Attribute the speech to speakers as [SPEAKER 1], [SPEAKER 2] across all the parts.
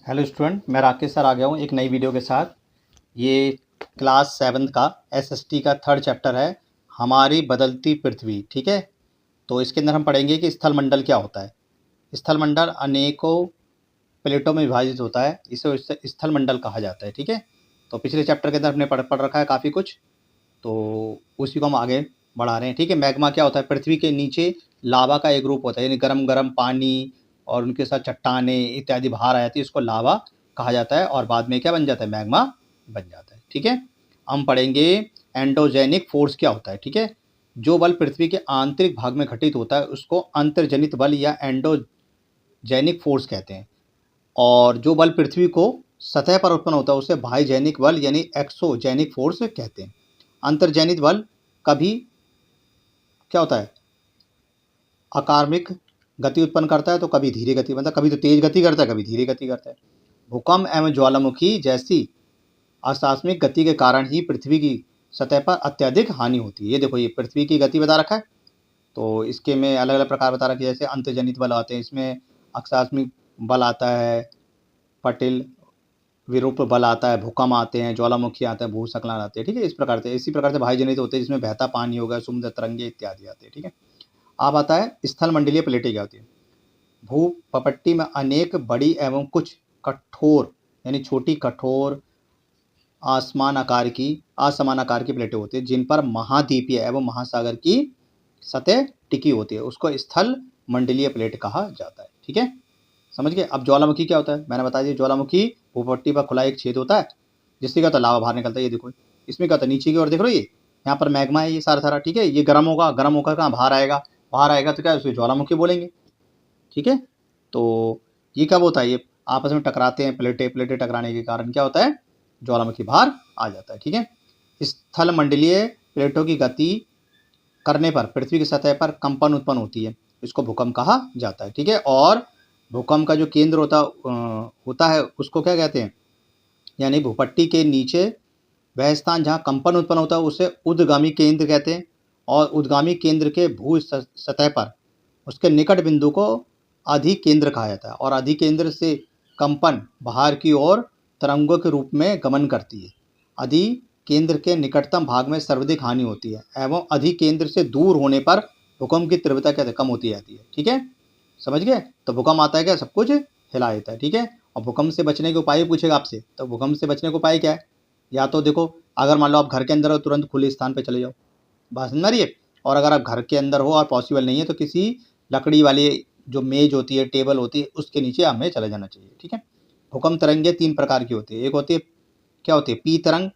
[SPEAKER 1] Hello student, मैं Rakesh sir आ गया हूँ एक नई वीडियो के साथ। ये क्लास 7 का एसएसटी का 3rd चैप्टर है, हमारी बदलती पृथ्वी। ठीक है, तो इसके अंदर हम पढ़ेंगे कि स्थल मंडल क्या होता है। स्थल मंडल अनेकों प्लेटों में विभाजित होता है, इसे स्थल मंडल कहा जाता है। ठीक है, तो पिछले चैप्टर के अंदर हमने पढ़ रखा है काफ़ी कुछ, तो उसी को हम आगे बढ़ा रहे हैं। ठीक है, मैग्मा क्या होता है? पृथ्वी के नीचे लावा का एक रूप होता है, यानी गरम गरम पानी और उनके साथ चट्टाने इत्यादि बाहर आ जाती है, इसको लावा कहा जाता है और बाद में क्या बन जाता है? मैग्मा बन जाता है। ठीक है, हम पढ़ेंगे एंडोजेनिक फोर्स क्या होता है। ठीक है, जो बल पृथ्वी के आंतरिक भाग में घटित होता है उसको अंतर्जनित बल या एंडोजेनिक फोर्स कहते हैं, और जो बल पृथ्वी को सतह पर उत्पन्न होता है उसे बाह्यजैनिक बल यानी एक्सोजेनिक फोर्स कहते हैं। अंतर्जनित बल कभी क्या होता है? अकार्मिक गति उत्पन्न करता है, तो कभी धीरे गति, मतलब कभी तो तेज गति करता है, कभी धीरे गति करता है। भूकंप एवं ज्वालामुखी जैसी आकस्मिक गति के कारण ही पृथ्वी की सतह पर अत्यधिक हानि होती है। ये देखो, ये पृथ्वी की गति बता रखा है, तो इसके में अलग अलग प्रकार बता रखे, जैसे अंतर्जनित बल आते हैं, इसमें आकस्मिक बल आता है, पटिल विरूप बल आता है, भूकंप आते हैं, ज्वालामुखी आता है, भूस्खलन आते हैं। ठीक है, इस प्रकार से इसी प्रकार से बाह्यजनित होते हैं, जिसमें बहता पानी होगा, समुद्र तरंगे इत्यादि आते हैं। ठीक है, अब आता है स्थल मंडलीय प्लेटें क्या होती है। भूपट्टी में अनेक बड़ी एवं कुछ कठोर यानी छोटी कठोर असमान आकार की प्लेटें होती है, जिन पर महाद्वीपीय एवं महासागर की सतह टिकी होती है, उसको स्थल मंडलीय प्लेट कहा जाता है। ठीक है, समझ गए। अब ज्वालामुखी क्या होता है? मैंने बता दिया, ज्वालामुखी भूपट्टी पर खुला एक छेद होता है, जिससे क्या होता है? लावा बाहर निकलता है। ये देखो, इसमें क्या होता है? नीचे की ओर देख रहे हो, ये यहाँ पर मैग्मा है, ये सारा। ठीक है, ये गर्म होगा, गर्म होकर कहाँ बाहर आएगा, बाहर आएगा तो क्या उसे ज्वालामुखी बोलेंगे। ठीक है, तो ये कब होता है? ये आपस में टकराते हैं, प्लेटें टकराने के कारण क्या होता है? ज्वालामुखी बाहर आ जाता है। ठीक है, स्थल मंडलीय प्लेटों की गति करने पर पृथ्वी की सतह पर कंपन उत्पन्न होती है, इसको भूकंप कहा जाता है। ठीक है, और भूकंप का जो केंद्र होता है उसको क्या कहते हैं? यानी भूपट्टी के नीचे वह स्थान जहाँ कंपन उत्पन्न होता है उसे उद्गामी केंद्र कहते हैं, और उद्गामी केंद्र के भू सतह पर उसके निकट बिंदु को अधिकेंद्र कहा जाता है, और अधिकेंद्र से कंपन बाहर की ओर तरंगों के रूप में गमन करती है। अधिकेंद्र के निकटतम भाग में सर्वाधिक हानि होती है, एवं अधिकेंद्र से दूर होने पर भूकंप की तीव्रता क्या कम होती जाती है। ठीक है, समझ गए। तो भूकंप आता है क्या? सब कुछ हिला देता है। ठीक है, और भूकंप से बचने के उपाय पूछेगा आपसे, तो भूकंप से बचने के उपाय क्या है? या तो देखो, अगर मान लो आप घर के अंदर हो, तुरंत खुले स्थान पे चले जाओ, बात समझ रही है। और अगर आप घर के अंदर हो और पॉसिबल नहीं है, तो किसी लकड़ी वाली जो मेज होती है, टेबल होती है, उसके नीचे हमें चले जाना चाहिए। ठीक है, भूकंप तरंगे 3 प्रकार की होती है। एक होती है, क्या होती है? पी तरंग,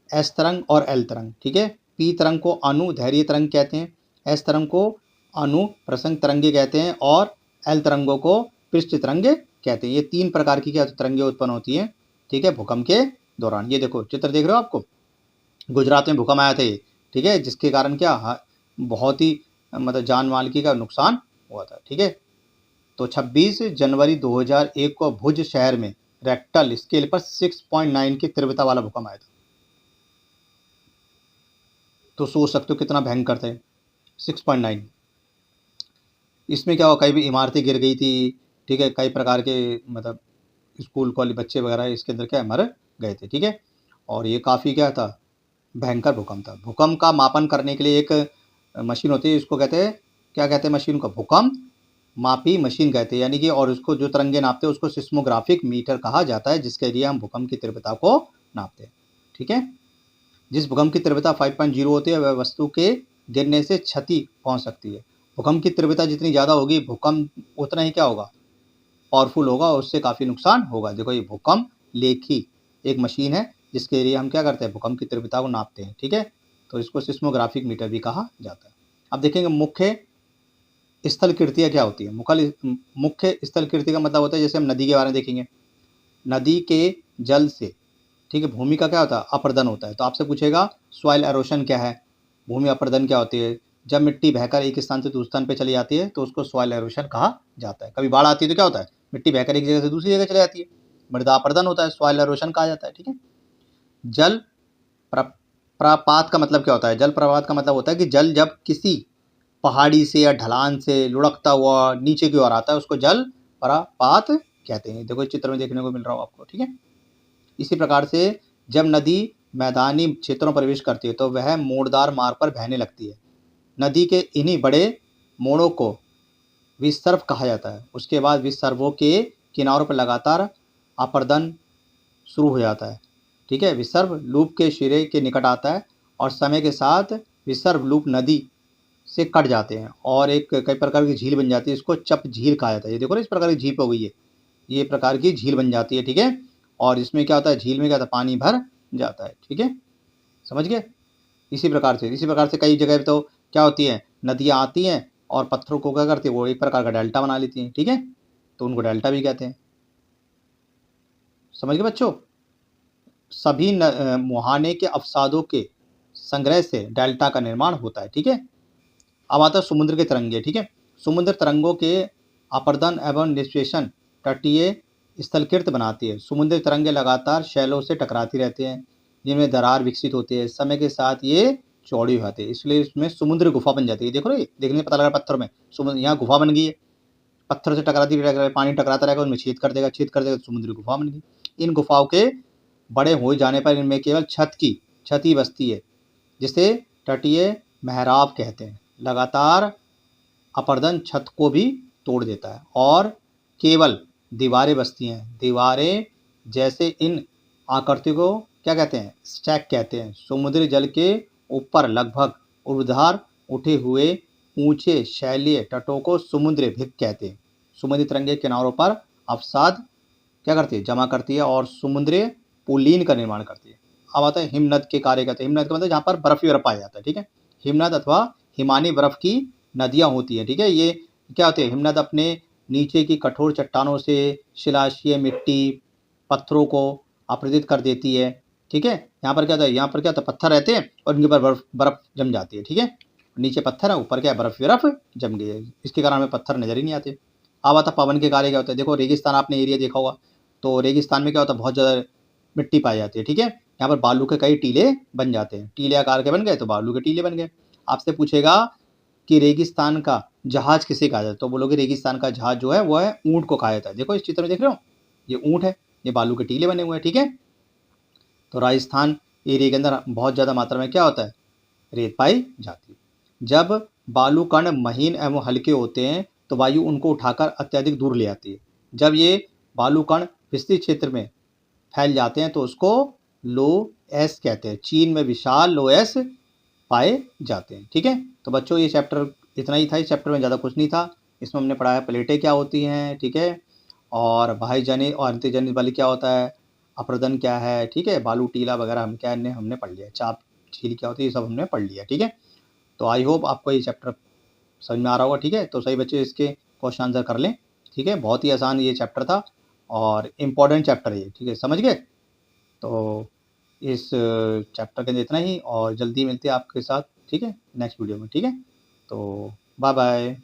[SPEAKER 1] एस तरंग और एल तरंग। ठीक है, पी तरंग को अनुदैर्घ्य तरंग कहते हैं, एस तरंग को अनुप्रसंग तरंगे कहते हैं, और एल तरंगों को पृष्ठ तरंगे कहते हैं। ये 3 प्रकार की क्या तरंगे उत्पन्न होती हैं, ठीक है, भूकंप के दौरान। ये देखो चित्र देख रहे हो आपको, गुजरात में भूकंप आया था ये। ठीक है, जिसके कारण क्या बहुत ही मतलब जान माल की का नुकसान हुआ था। ठीक है, तो 26 जनवरी 2001 को भुज शहर में रेक्टल स्केल पर 6.9 की तीव्रता वाला भूकंप आया था। तो सोच सकते हो कितना भयंकर था 6.9। इसमें क्या हुआ? कई भी इमारतें गिर गई थी। ठीक है, कई प्रकार के मतलब स्कूल कॉलेज बच्चे वगैरह इसके अंदर क्या मर गए थे। ठीक है, और ये काफ़ी क्या था? भयंकर भूकंप था। भूकंप का मापन करने के लिए एक मशीन होती है, इसको कहते हैं, क्या कहते हैं मशीन को? भूकंप मापी मशीन कहते हैं, यानी कि, और उसको जो तरंगे नापते हैं उसको सिस्मोग्राफिक मीटर कहा जाता है, जिसके लिए हम भूकंप की तीव्रता को नापते हैं। ठीक है, जिस भूकंप की तीव्रता 5.0 होती है वह वस्तु के गिरने से क्षति पहुंच सकती है। भूकंप की तीव्रता जितनी ज़्यादा होगी, भूकंप उतना ही क्या होगा? पावरफुल होगा, और उससे काफ़ी नुकसान होगा। देखो, ये भूकंप लेखी एक मशीन है, जिसके लिए हम क्या करते हैं? भूकंप की तीव्रता को नापते हैं। ठीक है, तो इसको सिस्मोग्राफिक मीटर भी कहा जाता है। अब देखेंगे मुख्य स्थल कृतियाँ क्या होती है। मुख्य स्थल कृति का मतलब होता है, जैसे हम नदी के बारे में देखेंगे, नदी के जल से, ठीक है, भूमि का क्या होता है? अपर्दन होता है। तो आपसे पूछेगा सॉइल एरोशन क्या है, भूमि अपर्दन क्या होती है? जब मिट्टी बहकर एक स्थान से दूसरे स्थान पे चली जाती है तो उसको सॉइल एरोशन कहा जाता है। कभी बाढ़ आती है तो क्या होता है? मिट्टी बहकर एक जगह से दूसरी जगह चली जाती है, मृदा अपर्दन होता है, सॉइल एरोशन कहा जाता है। ठीक है, जल प्रपात का मतलब क्या होता है? जल प्रपात का मतलब होता है कि जल जब किसी पहाड़ी से या ढलान से लुढ़कता हुआ नीचे की ओर आता है, उसको जल प्रपात कहते हैं। देखो इस चित्र में देखने को मिल रहा हो आपको, ठीक है। इसी प्रकार से जब नदी मैदानी क्षेत्रों में प्रवेश करती है तो वह मोड़दार मार्ग पर बहने लगती है। नदी के इन्हीं बड़े मोड़ों को विसर्ग कहा जाता है। उसके बाद विसर्गों के किनारों पर लगातार अपर्दन शुरू हो जाता है, ठीक है। विसर्ग लूप के सिरे के निकट आता है और समय के साथ विसर्ग लूप नदी से कट जाते हैं और एक कई प्रकार की झील बन जाती है। इसको चप झील कहा जाता है। ये देखो ना, इस प्रकार की झील हो गई है, ये प्रकार की झील बन जाती है, ठीक है। और इसमें क्या होता है, झील में क्या होता है, पानी भर जाता है, ठीक है, समझ गए। इसी प्रकार से कई जगह तो क्या होती है, नदियाँ आती हैं और पत्थरों को क्या करती है, वो एक प्रकार का डेल्टा बना लेती हैं, ठीक है, तो उनको डेल्टा भी कहते हैं। समझ गए बच्चों। सभी मुहाने के अवसादों के संग्रह से डेल्टा का निर्माण होता है, ठीक है। अब आता है समुद्र के तरंगे, ठीक है। समुद्र तरंगों के अपर्दन एवं निष्पेषण तटीय स्थलकृत बनाती है। समुद्री तरंगे लगातार शैलों से टकराती रहती हैं जिनमें दरार विकसित होती है। समय के साथ ये चौड़ी हो जाती है, इसलिए इसमें समुद्र गुफा बन जाती है। देखो ना, देखने में पता लगा पत्थर में समुद्र, यहाँ गुफा बन गई है, पत्थर से टकराती पानी टकराता रहेगा, उनमें छेद कर देगा तो समुद्री गुफा बन गई। इन गुफाओं के बड़े हो जाने पर इनमें केवल छत की क्षति बचती है, जिसे तटीय महराब कहते हैं। लगातार अपर्दन छत को भी तोड़ देता है और केवल दीवारें बचती हैं। दीवारें जैसे इन आकृति को क्या कहते हैं, स्टैक कहते हैं। समुद्री जल के ऊपर लगभग ऊर्ध्वाधर उठे हुए ऊंचे शैलीय तटों को समुद्री भिक कहते हैं। समुद्री तरंगे किनारों पर अवसाद क्या करती है, जमा करती है और समुद्री पुलीन का निर्माण करती है। अब आता है हिमनद के कार्य करते हैं। हिमनद का मतलब जहाँ पर बर्फ ही बर्फ पाया जाता है, ठीक है। हिमनद अथवा हिमानी बर्फ की नदियाँ होती हैं, ठीक है। ये क्या होती है, हिमनद अपने नीचे की कठोर चट्टानों से शिलाशय मिट्टी पत्थरों को अपरदित कर देती है, ठीक है। यहाँ पर क्या होता है, पत्थर रहते हैं और इनके ऊपर बर्फ जम जाती है, ठीक है। नीचे पत्थर है, ऊपर क्या है, बर्फ जम गई है, इसके कारण हमें पत्थर नजर ही नहीं आते। अब आता पवन के कार्य क्या होता है। देखो रेगिस्तान आपने एरिया देखा होगा, तो रेगिस्तान में क्या होता है, बहुत ज़्यादा मिट्टी पाई जाती है, ठीक है। यहाँ पर बालू के कई टीले बन जाते हैं, टीले आकार के बन गए तो बालू के टीले बन गए। आपसे पूछेगा कि रेगिस्तान का जहाज किसे कहा जाता है, तो बोलोगे रेगिस्तान का जहाज जो है वो है ऊँट को कहा जाता है। देखो इस चित्र में देख रहे हो, ये ऊँट है, ये बालू के टीले बने हुए हैं, ठीक है। तो राजस्थान एरिया के अंदर बहुत ज़्यादा मात्रा में क्या होता है, रेत पाई जाती है। जब बालू कण महीन एवं हल्के होते हैं तो वायु उनको उठाकर अत्यधिक दूर ले आती है। जब ये बालू कण विस्तृत क्षेत्र में फैल जाते हैं तो उसको लो एस कहते हैं। चीन में विशाल लो एस पाए जाते हैं, ठीक है। तो बच्चों ये चैप्टर इतना ही था, इस चैप्टर में ज़्यादा कुछ नहीं था। इसमें हमने पढ़ा है प्लेटें क्या होती हैं, ठीक है, और बाह्यजनित और अंतर्जनित बल क्या होता है, अपर्दन क्या है, ठीक है, बालू टीला वगैरह हमने पढ़ लिया, चाप झील क्या होती है, ये सब हमने पढ़ लिया, ठीक है। तो आई होप आपको ये चैप्टर समझ में आ रहा होगा, ठीक है। तो सही बच्चे इसके क्वेश्चन आंसर कर लें, ठीक है। बहुत ही आसान ये चैप्टर था और इम्पोर्टेंट चैप्टर है ये, ठीक है, समझ गए। तो इस चैप्टर के अंदर इतना ही और जल्दी मिलते हैं आपके साथ, ठीक है, नेक्स्ट वीडियो में, ठीक है। तो बाय बाय।